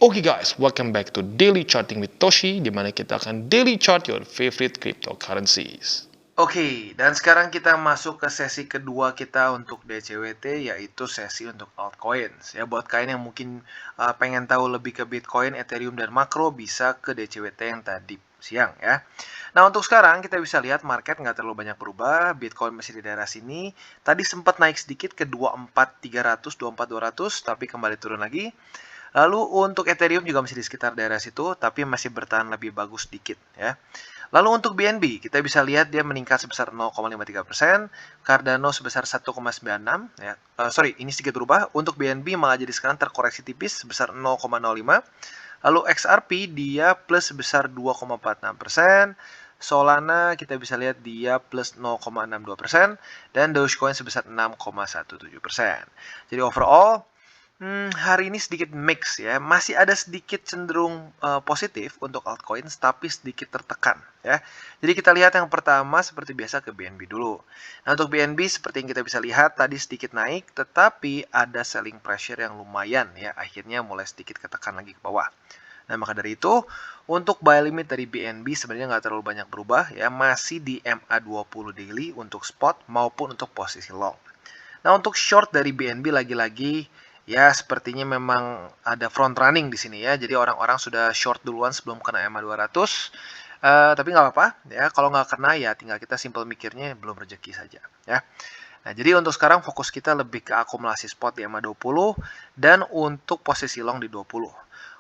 Oke guys, welcome back to Daily Charting with Toshi, di mana kita akan daily chart your favorite cryptocurrencies. Oke, dan sekarang kita masuk ke sesi kedua kita untuk DCWT, yaitu sesi untuk altcoins. Ya, buat kalian yang mungkin pengen tahu lebih ke Bitcoin, Ethereum, dan makro, bisa ke DCWT yang tadi siang ya. Nah, untuk sekarang kita bisa lihat market nggak terlalu banyak berubah. Bitcoin masih di daerah sini. Tadi sempat naik sedikit ke 24.300, 24.200, tapi kembali turun lagi. Lalu untuk Ethereum juga masih di sekitar daerah situ, tapi masih bertahan lebih bagus sedikit ya. Lalu untuk BNB, kita bisa lihat dia meningkat sebesar 0,53%, Cardano sebesar 1,96 ya. Ini sedikit berubah. Untuk BNB malah jadi sekarang terkoreksi tipis sebesar 0,05. Lalu XRP dia plus sebesar 2,46%. Solana kita bisa lihat dia plus 0,62% dan Dogecoin sebesar 6,17%. Jadi overall hari ini sedikit mix ya, masih ada sedikit cenderung positif untuk altcoins, tapi sedikit tertekan ya. Jadi kita lihat yang pertama seperti biasa ke BNB dulu. Nah, untuk BNB seperti yang kita bisa lihat tadi sedikit naik, tetapi ada selling pressure yang lumayan ya, akhirnya mulai sedikit ketekan lagi ke bawah. Nah, maka dari itu untuk buy limit dari BNB sebenarnya nggak terlalu banyak berubah ya, masih di MA20 daily untuk spot maupun untuk posisi long. Nah, untuk short dari BNB lagi-lagi ya sepertinya memang ada front running di sini ya. Jadi orang-orang sudah short duluan sebelum kena EMA 200. Tapi nggak apa-apa ya. Kalau nggak kena ya tinggal kita simple mikirnya belum rezeki saja ya. Nah, jadi untuk sekarang fokus kita lebih ke akumulasi spot di EMA 20 dan untuk posisi long di 20.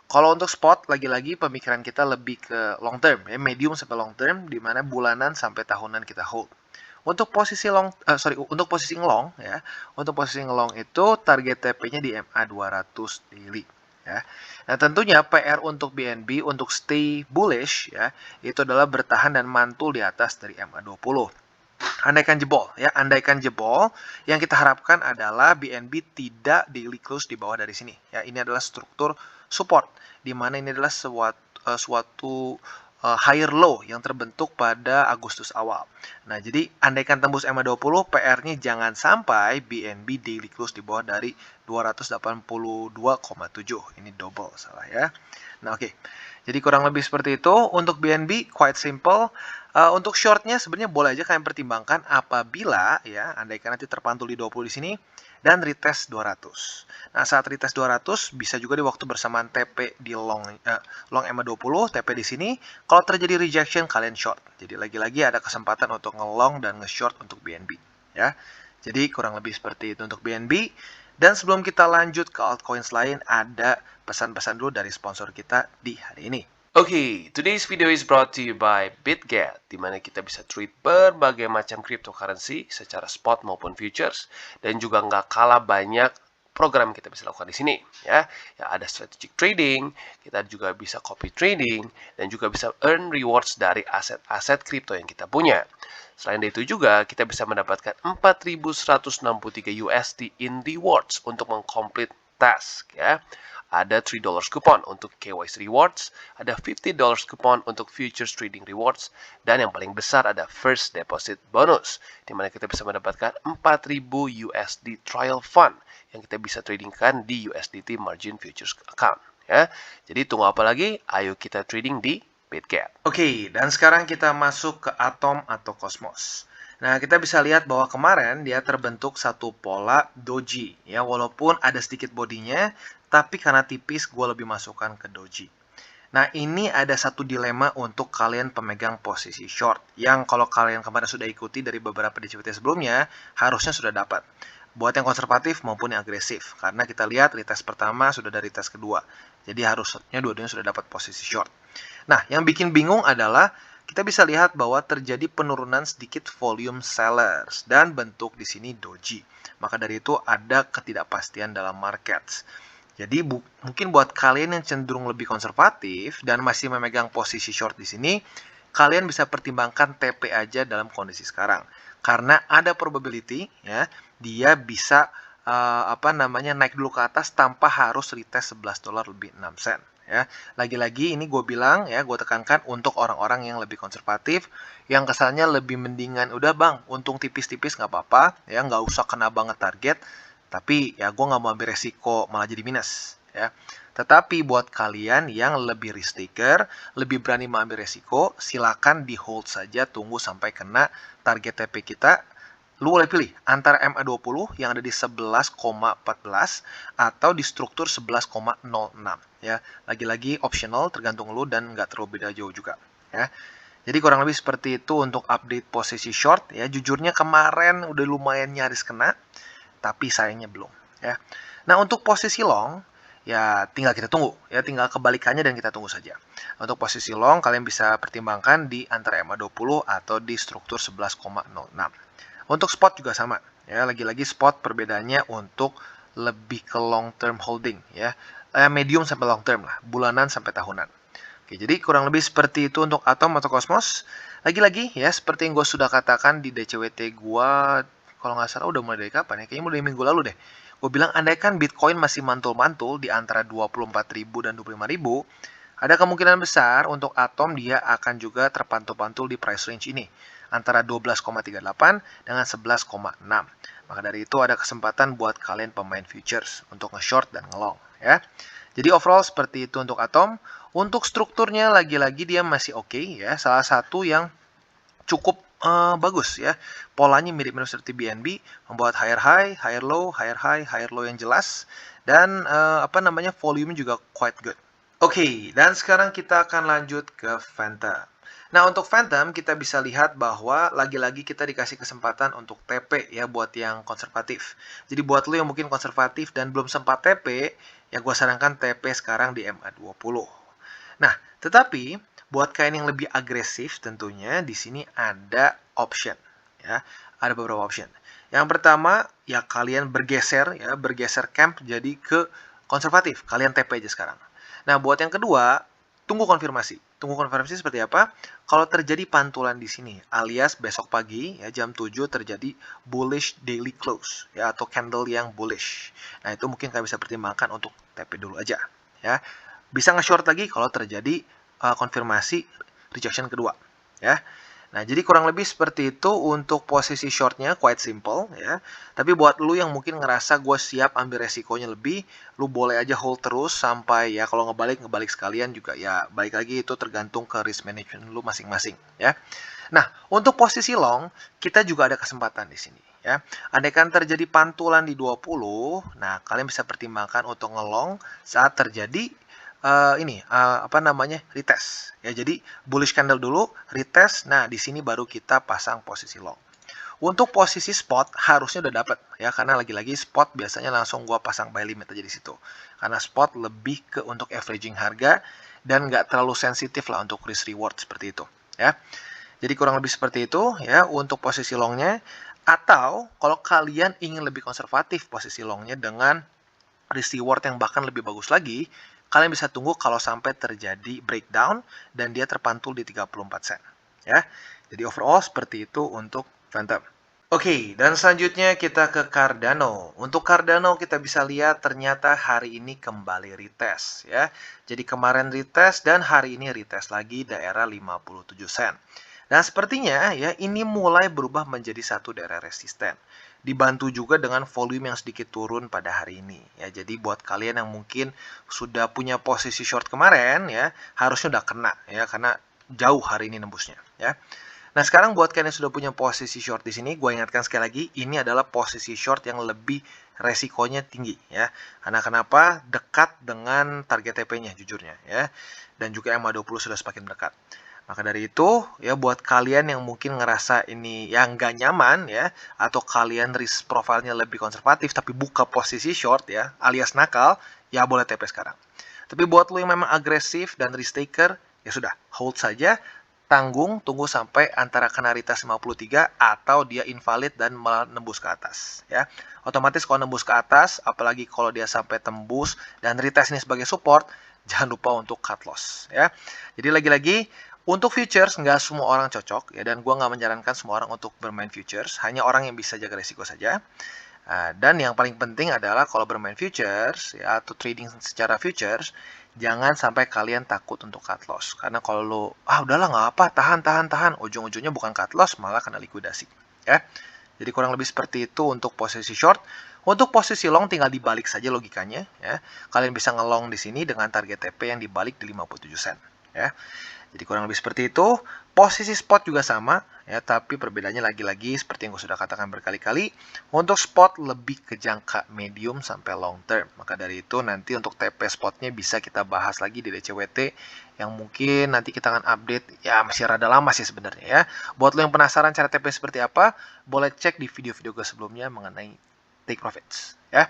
Kalau untuk spot, lagi-lagi pemikiran kita lebih ke long term, ya, medium sampai long term, di mana bulanan sampai tahunan kita hold. Untuk posisi untuk posisi long ya, untuk posisi long itu target TP-nya di MA 200 daily ya. Nah, tentunya PR untuk BNB untuk stay bullish ya, itu adalah bertahan dan mantul di atas dari MA 20. Andaikan jebol, yang kita harapkan adalah BNB tidak daily close di bawah dari sini. Ya, ini adalah struktur support, di mana ini adalah suatu higher low yang terbentuk pada Agustus awal. Nah, jadi andaikan tembus MA20, PR-nya jangan sampai BNB daily close di bawah dari 282,7. Ini double salah ya. Nah, oke. Jadi kurang lebih seperti itu. Untuk BNB quite simple. Untuk shortnya sebenarnya boleh aja kalian pertimbangkan apabila ya andaikan nanti terpantul di 20 di sini dan retest 200. Nah, saat retest 200 bisa juga di waktu bersamaan TP di long MA20, TP di sini. Kalau terjadi rejection kalian short. Jadi lagi-lagi ada kesempatan untuk nge-long dan nge-short untuk BNB ya. Jadi kurang lebih seperti itu untuk BNB. Dan sebelum kita lanjut ke altcoins lain, ada pesan-pesan dulu dari sponsor kita di hari ini. Okay, today's video is brought to you by BitGet, di mana kita bisa trade berbagai macam cryptocurrency secara spot maupun futures, dan juga nggak kalah banyak program kita bisa lakukan di sini ya. Ya, ada strategic trading, kita juga bisa copy trading, dan juga bisa earn rewards dari aset-aset crypto yang kita punya. Selain itu juga kita bisa mendapatkan 4.163 USD in rewards untuk mengkomplit task ya. Ada $3 coupon untuk KYC rewards, ada $50 coupon untuk futures trading rewards, dan yang paling besar ada first deposit bonus, di mana kita bisa mendapatkan 4.000 USD trial fund yang kita bisa tradingkan di USDT margin futures account. Ya, jadi tunggu apa lagi? Ayo kita trading di BitGet. Oke, dan sekarang kita masuk ke Atom atau Cosmos. Nah, kita bisa lihat bahwa kemarin dia terbentuk satu pola doji ya, walaupun ada sedikit bodinya, tapi karena tipis gue lebih masukkan ke doji. Nah, ini ada satu dilema untuk kalian pemegang posisi short, yang kalau kalian kemarin sudah ikuti dari beberapa DCWT sebelumnya, harusnya sudah dapat. Buat yang konservatif maupun yang agresif, karena kita lihat retest pertama sudah dari retest kedua. Jadi harusnya dua-duanya sudah dapat posisi short. Nah, yang bikin bingung adalah kita bisa lihat bahwa terjadi penurunan sedikit volume sellers dan bentuk di sini doji. Maka dari itu ada ketidakpastian dalam markets. Jadi mungkin buat kalian yang cenderung lebih konservatif dan masih memegang posisi short di sini, kalian bisa pertimbangkan TP aja dalam kondisi sekarang. Karena ada probability ya, dia bisa naik dulu ke atas tanpa harus retest $11 lebih 6 sen. Ya, lagi-lagi ini gue bilang ya, gue tekankan untuk orang-orang yang lebih konservatif, yang kesannya lebih mendingan udah bang, untung tipis-tipis nggak apa-apa, ya nggak usah kena banget target, tapi ya gue nggak mau ambil resiko malah jadi minus ya. Tetapi buat kalian yang lebih risk taker, lebih berani mengambil resiko, silakan di hold saja, tunggu sampai kena target TP kita. Lu boleh pilih antara MA20 yang ada di 11,14 atau di struktur 11,06 ya. Lagi-lagi optional, tergantung lu dan nggak terlalu beda jauh juga ya. Jadi kurang lebih seperti itu untuk update posisi short ya. Jujurnya kemarin udah lumayan nyaris kena, tapi sayangnya belum ya. Nah, untuk posisi long ya tinggal kita tunggu ya, tinggal kebalikannya dan kita tunggu saja. Untuk posisi long kalian bisa pertimbangkan di antara MA20 atau di struktur 11,06. Untuk spot juga sama ya, lagi-lagi spot perbedaannya untuk lebih ke long term holding ya, medium sampai long term lah, bulanan sampai tahunan. Oke, jadi kurang lebih seperti itu untuk Atom atau Cosmos. Lagi-lagi ya, seperti yang gue sudah katakan di DCWT gue, kalau nggak salah udah mulai dari kapan ya, kayaknya mulai minggu lalu deh. Gue bilang andaikan Bitcoin masih mantul-mantul di antara 24.000 dan 25.000, ada kemungkinan besar untuk Atom dia akan juga terpantul-pantul di price range ini antara 12,38 dengan 11,6. Maka dari itu ada kesempatan buat kalian pemain futures untuk nge-short dan nge-long ya. Jadi overall seperti itu untuk Atom. Untuk strukturnya lagi-lagi dia masih oke ya. Salah satu yang cukup bagus ya. Polanya mirip-mirip seperti BNB, membuat higher high, higher low, higher high, higher low yang jelas, dan volume juga quite good. Oke, dan sekarang kita akan lanjut ke Phantom. Nah, untuk Phantom kita bisa lihat bahwa lagi-lagi kita dikasih kesempatan untuk TP ya buat yang konservatif. Jadi buat lo yang mungkin konservatif dan belum sempat TP, ya gue sarankan TP sekarang di MA20. Nah, tetapi buat kalian yang lebih agresif tentunya di sini ada option ya. Ada beberapa option. Yang pertama, ya kalian bergeser camp jadi ke konservatif. Kalian TP aja sekarang. Nah, buat yang kedua, tunggu konfirmasi. Tunggu konfirmasi seperti apa? Kalau terjadi pantulan di sini, alias besok pagi ya jam 7 terjadi bullish daily close ya atau candle yang bullish. Nah, itu mungkin kalian bisa pertimbangkan untuk TP dulu aja ya. Bisa nge-short lagi kalau terjadi konfirmasi rejection kedua ya. Nah, jadi kurang lebih seperti itu untuk posisi shortnya, quite simple ya. Tapi buat lu yang mungkin ngerasa gue siap ambil resikonya lebih, lu boleh aja hold terus sampai ya kalau ngebalik sekalian juga ya. Balik lagi itu tergantung ke risk management lu masing-masing ya. Nah, untuk posisi long, kita juga ada kesempatan di sini ya. Andaikan terjadi pantulan di 20, nah kalian bisa pertimbangkan untuk ngelong saat terjadi retest ya. Jadi bullish candle dulu, retest. Nah, di sini baru kita pasang posisi long. Untuk posisi spot harusnya udah dapat ya, karena lagi-lagi spot biasanya langsung gua pasang buy limit aja di situ. Karena spot lebih ke untuk averaging harga dan nggak terlalu sensitif lah untuk risk reward seperti itu ya. Jadi kurang lebih seperti itu ya untuk posisi longnya. Atau kalau kalian ingin lebih konservatif posisi longnya dengan risk reward yang bahkan lebih bagus lagi, kalian bisa tunggu kalau sampai terjadi breakdown dan dia terpantul di 34 sen ya. Jadi overall seperti itu untuk Phantom. Oke, dan selanjutnya kita ke Cardano. Untuk Cardano kita bisa lihat ternyata hari ini kembali retest ya. Jadi kemarin retest dan hari ini retest lagi daerah 57 sen. Nah, sepertinya ya ini mulai berubah menjadi satu daerah resisten. Dibantu juga dengan volume yang sedikit turun pada hari ini ya. Jadi buat kalian yang mungkin sudah punya posisi short kemarin ya, harusnya udah kena ya karena jauh hari ini nembusnya ya. Nah, sekarang buat kalian yang sudah punya posisi short di sini, gue ingatkan sekali lagi, ini adalah posisi short yang lebih resikonya tinggi ya. Karena kenapa? Dekat dengan target TP-nya jujurnya ya. Dan juga MA20 sudah semakin dekat. Maka dari itu, ya buat kalian yang mungkin ngerasa ini yang nggak nyaman ya, atau kalian risk profile-nya lebih konservatif tapi buka posisi short ya, alias nakal, ya boleh TP sekarang. Tapi buat lo yang memang agresif dan risk taker, ya sudah, hold saja, tunggu sampai antara kena retest 53 atau dia invalid dan menembus ke atas ya. Otomatis kalau nembus ke atas, apalagi kalau dia sampai tembus dan retest ini sebagai support, jangan lupa untuk cut loss ya. Jadi lagi-lagi untuk futures nggak semua orang cocok ya, dan gue nggak menyarankan semua orang untuk bermain futures, hanya orang yang bisa jaga resiko saja. Dan yang paling penting adalah kalau bermain futures ya, atau trading secara futures, jangan sampai kalian takut untuk cut loss. Karena kalau lo, udahlah nggak apa, tahan, ujung-ujungnya bukan cut loss, malah kena likuidasi ya. Jadi kurang lebih seperti itu untuk posisi short. Untuk posisi long tinggal dibalik saja logikanya ya. Kalian bisa ngelong di sini dengan target TP yang dibalik di 57 sen ya. Jadi kurang lebih seperti itu. Posisi spot juga sama ya, tapi perbedaannya lagi-lagi seperti yang gue sudah katakan berkali-kali. Untuk spot lebih ke jangka medium sampai long term. Maka dari itu nanti untuk TP spotnya bisa kita bahas lagi di DCWT yang mungkin nanti kita akan update. Ya masih rada lama sih sebenarnya ya. Buat lo yang penasaran cara TP seperti apa, boleh cek di video-video gue sebelumnya mengenai take profits ya.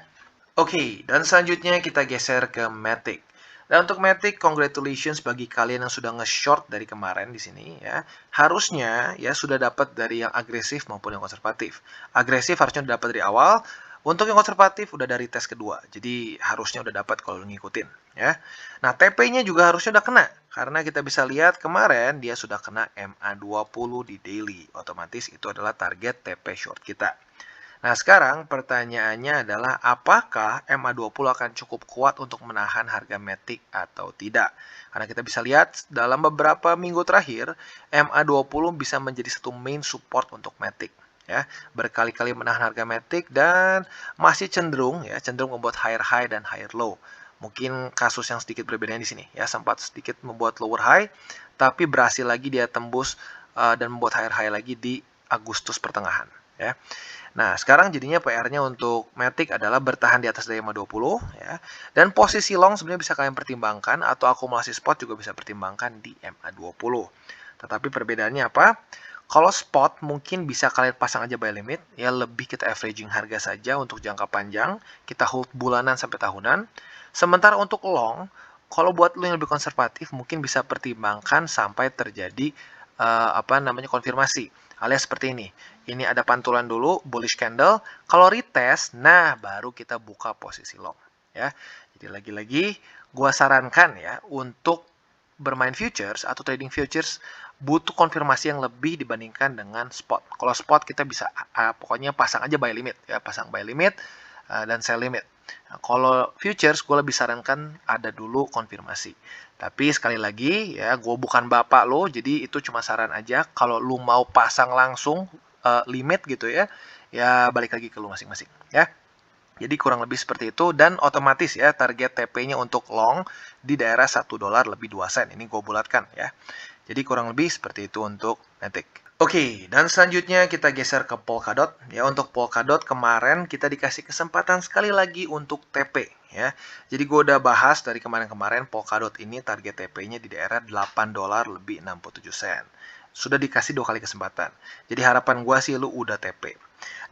Oke, dan selanjutnya kita geser ke Matic. Dan untuk Matic, congratulations bagi kalian yang sudah nge-short dari kemarin di sini ya. Harusnya ya sudah dapat dari yang agresif maupun yang konservatif. Agresif harusnya udah dapat dari awal. Untuk yang konservatif udah dari tes kedua. Jadi harusnya udah dapat kalau ngikutin ya. Nah, TP-nya juga harusnya udah kena. Karena kita bisa lihat kemarin dia sudah kena MA20 di daily. Otomatis itu adalah target TP short kita. Nah, sekarang pertanyaannya adalah apakah MA20 akan cukup kuat untuk menahan harga Matic atau tidak? Karena kita bisa lihat dalam beberapa minggu terakhir, MA20 bisa menjadi satu main support untuk Matic. Ya, berkali-kali menahan harga Matic dan masih cenderung membuat higher high dan higher low. Mungkin kasus yang sedikit berbeda di sini ya, sempat sedikit membuat lower high, tapi berhasil lagi dia tembus dan membuat higher high lagi di Agustus pertengahan ya. Nah, sekarang jadinya PR-nya untuk Matic adalah bertahan di atas dari MA20 ya. Dan posisi long sebenarnya bisa kalian pertimbangkan atau akumulasi spot juga bisa pertimbangkan di MA20. Tetapi perbedaannya apa? Kalau spot mungkin bisa kalian pasang aja buy limit ya, lebih kita averaging harga saja untuk jangka panjang, kita hold bulanan sampai tahunan. Sementara untuk long, kalau buat lo yang lebih konservatif mungkin bisa pertimbangkan sampai terjadi konfirmasi. Alias seperti ini. Ini ada pantulan dulu, bullish candle. Kalau retest, nah baru kita buka posisi long. Ya. Jadi lagi-lagi, gua sarankan ya untuk bermain futures atau trading futures butuh konfirmasi yang lebih dibandingkan dengan spot. Kalau spot kita bisa pokoknya pasang aja buy limit ya, pasang buy limit dan sell limit. Nah, kalau futures gue lebih sarankan ada dulu konfirmasi. Tapi sekali lagi ya, gue bukan bapak lo, jadi itu cuma saran aja. Kalau lu mau pasang langsung limit gitu ya, ya balik lagi ke lu masing-masing ya. Jadi kurang lebih seperti itu dan otomatis ya target TP-nya untuk long di daerah $1 lebih 2 sen. Ini gue bulatkan ya. Jadi kurang lebih seperti itu untuk Matic. Oke, dan selanjutnya kita geser ke Polkadot. Ya, untuk Polkadot kemarin kita dikasih kesempatan sekali lagi untuk TP. Ya, jadi gue udah bahas dari kemarin-kemarin Polkadot ini target TP-nya di daerah $8 lebih 67 sen. Sudah dikasih 2 kali kesempatan. Jadi harapan gue sih lu udah TP.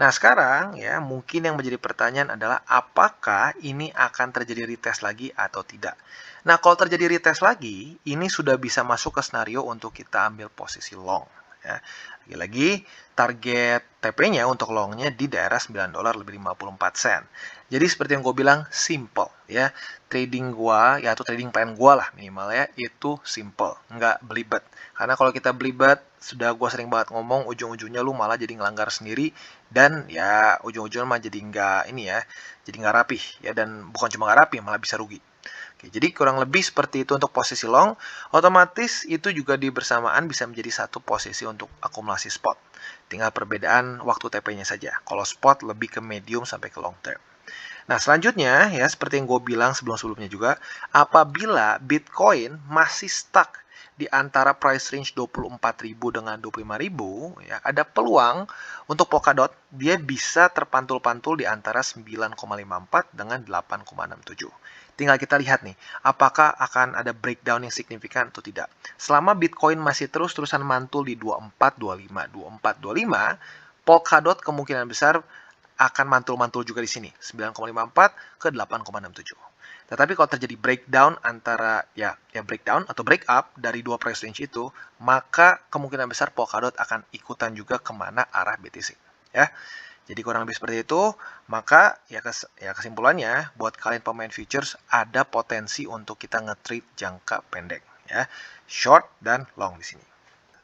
Nah sekarang ya mungkin yang menjadi pertanyaan adalah apakah ini akan terjadi retest lagi atau tidak. Nah kalau terjadi retest lagi, ini sudah bisa masuk ke scenario untuk kita ambil posisi long. Ya. Lagi-lagi target TP-nya untuk longnya di daerah $9 lebih 54 sen. Jadi seperti yang gue bilang simple ya. Trading gue ya atau trading plan gue lah minimal ya itu simple, nggak belibet. Karena kalau kita belibet sudah gue sering banget ngomong ujung-ujungnya lu malah jadi ngelanggar sendiri dan ya ujung-ujungnya mah jadi nggak ini ya, jadi nggak rapih ya dan bukan cuma nggak rapih malah bisa rugi. Oke, jadi kurang lebih seperti itu untuk posisi long. Otomatis itu juga di bersamaan bisa menjadi satu posisi untuk akumulasi spot. Tinggal perbedaan waktu TP-nya saja. Kalau spot lebih ke medium sampai ke long term. Nah selanjutnya ya seperti yang gue bilang sebelum-sebelumnya juga, apabila Bitcoin masih stuck di antara price range 24.000 dengan 25.000 ya ada peluang untuk Polkadot dia bisa terpantul-pantul di antara 9,54 dengan 8,67. Tinggal kita lihat nih apakah akan ada breakdown yang signifikan atau tidak. Selama Bitcoin masih terus-terusan mantul di 2425 Polkadot kemungkinan besar akan mantul-mantul juga di sini 9,54 ke 8,67. Tetapi kalau terjadi breakdown antara breakdown atau break up dari dua price range itu, maka kemungkinan besar Polkadot akan ikutan juga kemana arah BTC. Ya, jadi kurang lebih seperti itu. Maka kesimpulannya buat kalian pemain futures ada potensi untuk kita nge-trade jangka pendek. Ya, short dan long di sini.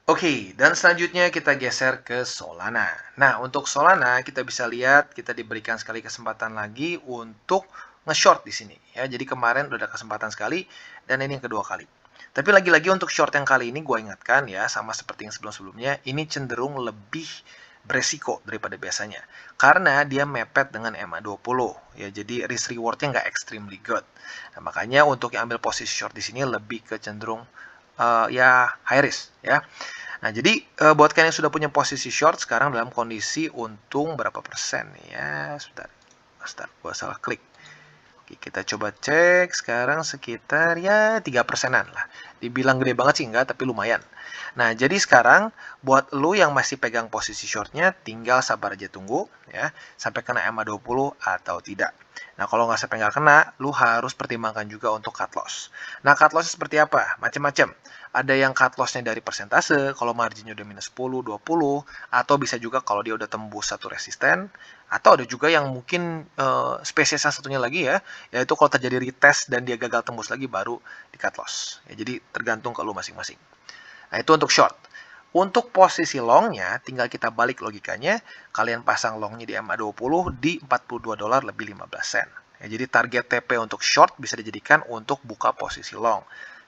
Oke, dan selanjutnya kita geser ke Solana. Nah, untuk Solana kita bisa lihat kita diberikan sekali kesempatan lagi untuk nge-short di sini ya. Jadi kemarin udah ada kesempatan sekali dan ini yang kedua kali. Tapi lagi-lagi untuk short yang kali ini gue ingatkan ya sama seperti yang sebelum-sebelumnya ini cenderung lebih beresiko daripada biasanya. Karena dia mepet dengan MA20 ya, jadi risk rewardnya nggak extremely good. Nah, makanya untuk yang ambil posisi short di sini lebih ke cenderung ya high risk ya. Nah, jadi buat kalian yang sudah punya posisi short sekarang dalam kondisi untung berapa persen nih ya? Sebentar, gua salah klik. Oke, kita coba cek sekarang sekitar ya 3%-an lah. Dibilang gede banget sih enggak, tapi lumayan. Nah, jadi sekarang buat lu yang masih pegang posisi shortnya, tinggal sabar aja tunggu ya, sampai kena MA20 atau tidak. Nah, kalau nggak sampai nggak kena, lu harus pertimbangkan juga untuk cut loss. Nah, cut loss seperti apa? Macam-macam. Ada yang cut loss-nya dari persentase, kalau marginnya udah minus 10, 20, atau bisa juga kalau dia udah tembus satu resisten, atau ada juga yang mungkin spesies yang satunya lagi ya, yaitu kalau terjadi retest dan dia gagal tembus lagi baru di cut loss. Ya, jadi tergantung ke lu masing-masing. Nah, itu untuk short. Untuk posisi longnya, tinggal kita balik logikanya, kalian pasang longnya di MA20 di $42 lebih 15 sen. Ya, jadi target TP untuk short bisa dijadikan untuk buka posisi long.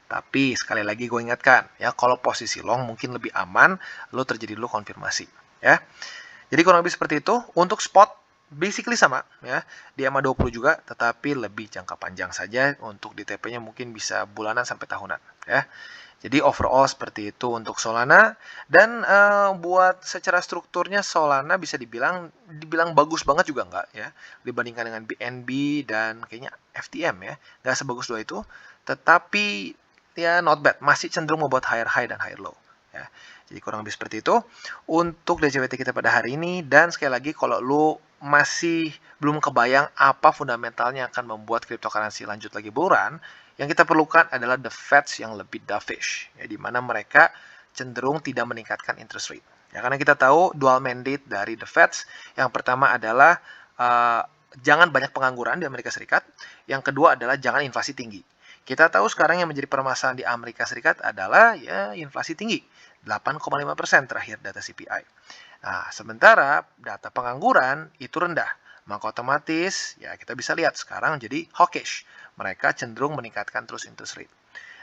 Tapi sekali lagi gue ingatkan, ya kalau posisi long mungkin lebih aman, lo terjadi dulu konfirmasi. Ya, jadi kurang lebih seperti itu. Untuk spot, basically sama ya, di MA20 juga, tetapi lebih jangka panjang saja. Untuk di TP-nya mungkin bisa bulanan sampai tahunan ya. Jadi overall seperti itu untuk Solana. Dan buat secara strukturnya Solana bisa dibilang bagus banget juga enggak ya, dibandingkan dengan BNB dan kayaknya FTM ya, nggak sebagus dua itu, tetapi ya not bad, masih cenderung membuat higher high dan higher low ya. Jadi kurang lebih seperti itu untuk DCWT kita pada hari ini. Dan sekali lagi, kalau lu masih belum kebayang apa fundamentalnya akan membuat cryptocurrency lanjut lagi buruan, yang kita perlukan adalah the Feds yang lebih dovish ya, di mana mereka cenderung tidak meningkatkan interest rate ya, karena kita tahu dual mandate dari the Feds. Yang pertama adalah jangan banyak pengangguran di Amerika Serikat, yang kedua adalah jangan inflasi tinggi. Kita tahu sekarang yang menjadi permasalahan di Amerika Serikat adalah ya inflasi tinggi, 8,5% terakhir data CPI. Nah, sementara data pengangguran itu rendah, maka otomatis ya kita bisa lihat sekarang jadi hawkish. Mereka cenderung meningkatkan terus interest rate.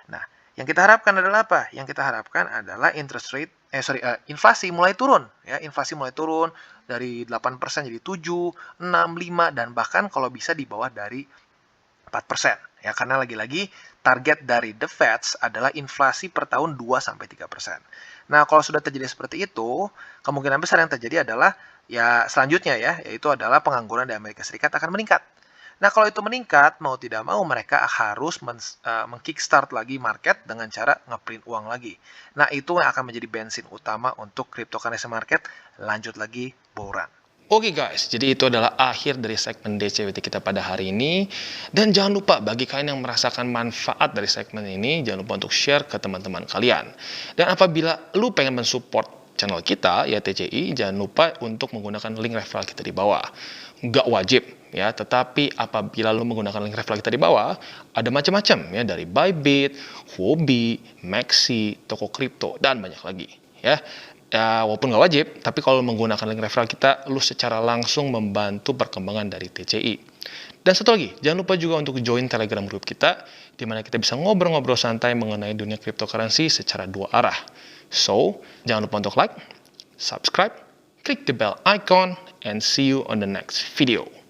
Nah, yang kita harapkan adalah apa? Yang kita harapkan adalah inflasi mulai turun ya, inflasi mulai turun dari 8% jadi 7, 6, 5 dan bahkan kalau bisa di bawah dari 4%. Ya, karena lagi-lagi target dari the Feds adalah inflasi per tahun 2-3%. Nah, kalau sudah terjadi seperti itu, kemungkinan besar yang terjadi adalah ya selanjutnya ya, yaitu adalah pengangguran di Amerika Serikat akan meningkat. Nah, kalau itu meningkat, mau tidak mau mereka harus meng-kickstart lagi market dengan cara ngeprint uang lagi. Nah, itu yang akan menjadi bensin utama untuk cryptocurrency market lanjut lagi buruan. Oke guys, jadi itu adalah akhir dari segmen DCWT kita pada hari ini. Dan jangan lupa bagi kalian yang merasakan manfaat dari segmen ini, jangan lupa untuk share ke teman-teman kalian. Dan apabila lu pengen mensupport channel kita, ya TCI, jangan lupa untuk menggunakan link referral kita di bawah. Nggak wajib ya, tetapi apabila lu menggunakan link referral kita di bawah, ada macam-macam ya, dari Bybit, Huobi, Maxi, toko kripto, dan banyak lagi ya. Ya, walaupun nggak wajib, tapi kalau menggunakan link referral kita, lu secara langsung membantu perkembangan dari TCI. Dan satu lagi, jangan lupa juga untuk join Telegram group kita, di mana kita bisa ngobrol-ngobrol santai mengenai dunia cryptocurrency secara dua arah. So, jangan lupa untuk like, subscribe, klik the bell icon, and see you on the next video.